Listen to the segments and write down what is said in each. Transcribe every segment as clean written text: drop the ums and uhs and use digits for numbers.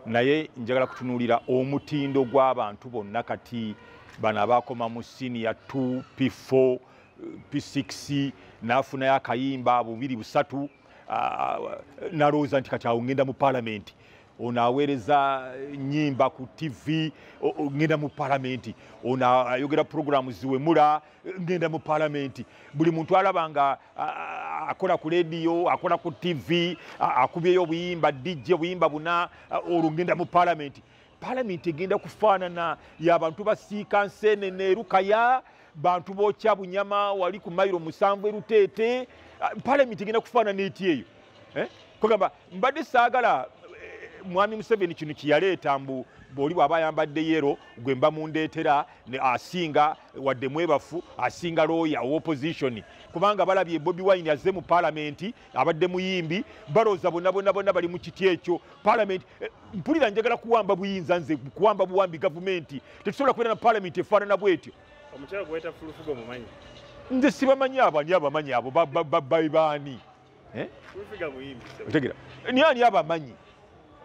naye njagala kutunuulira omutindo gw'abantu bonna kati bano abakoma mu senior 2 P4 P6 n'afunayo akayimba bubiri busatu nalowooza nti kati awo ngenda mu paalamenti ono aweereza nnyimba ku TV ngenda mu paalamenti ono ayogera puroguramu ziwemula ngenda mu paalamenti buli muntu alaba nga akola ku lediyo akola ku TV akubyeyo obuyimba DJ obuyimba buna olwo ngenda mu paalamenti. Paalamenti egenda kufaanana y'abantu basiika nseenene erukaya bantu bookya bunyama wali ku mayiro 7 eruteete. Paalamenti egenda kufaanana eti eyo kugamba mbadde saagala mwami Museveni kino kiyaleeta mbu bw'oli bw'aba ayambadde yero gwe mba mundeetera asinga wadde mwebafu asinga looya opposition kubanga balabye Bobi Wine azze mu paalamenti abadde muyimbi balooza bonna bali mu kiti ekyo paalamenti. Mpulira njagala kuwamba buyinza nze kuwamba buwambi gavumenti tetusobola kubeera na paalamenti efaanana bwetyo. Omukyala gweta fulufugo mumanyi nze sibamanyi abo ani abamanyi abo baani fulufuga muyimbi otegera ni ani abamanyi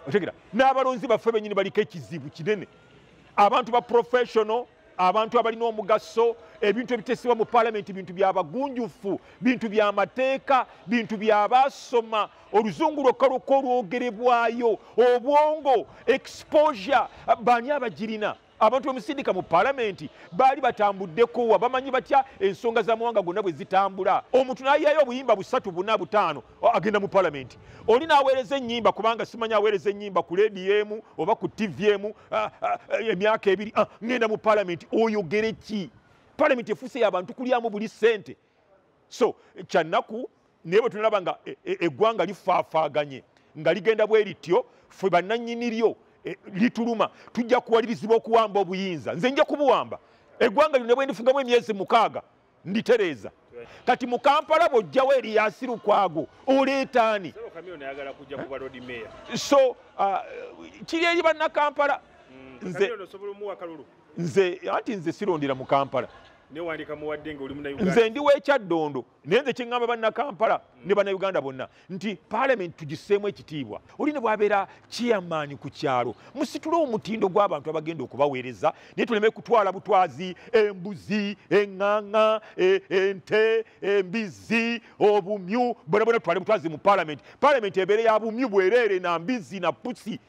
otegera n'abalonzi baffe bennyini baliko ekizibu kinene abantu ba professional abantu abalina omugaso ebintu ebitesebwa mu paalamenti bintu byabagunjufu bintu by'amateeka bintu by'abasoma oluzungu lwokka lwokka olwogerebwayo obwongo exposure baani abagirina abantu bemusindika mu paalamenti baali batambuddeko bamanyi batya ensonga z'amawanga gonna bwe zitambula. Omuntu n'ayayo obuyimba 3 4 5 agenda mu paalamenti oli n'aweereza ennyimba kubanga simanyi aweereza ennyimba ku lediyo emu oba ku TV emu emyaka 2 ngenda mu paalamenti oyogere ki? Paalamenti efuuse y'abantu kulyamu buli ssente. So kyannaku naye bwe tunalaba nga eggwanga lifaafaaganye nga ligenda bwe lityo ffe bannannyini lyo lituluma tujja kuwalirizibwa okuwamba obuyinza. Nze nja kubuwamba eggwanga lino bwe ndifungamu emyezi 6 nditereeza kati mu Kampala bw'ojjawo Erias Lukwago oleeta ani? So kiri eri bannakampala nze sirondera mu Kampala nze ndi w'Ekyaddondo naye nze kyeŋŋamba bannakampala ne bannayuganda bonna nti paalamenti tugisseemu ekitiibwa. Oli ne bw'abeera chairman ku kyalo musitule omutindo gw'abantu abagenda okubaweereza naye tuleme kutwala butwazi embuzi eŋŋaŋŋa ente embizzi obumyu bonna tutwale butwazi mu paalamenti. Paalamenti ebeere ya bumyu bwereere na mbizi na pusi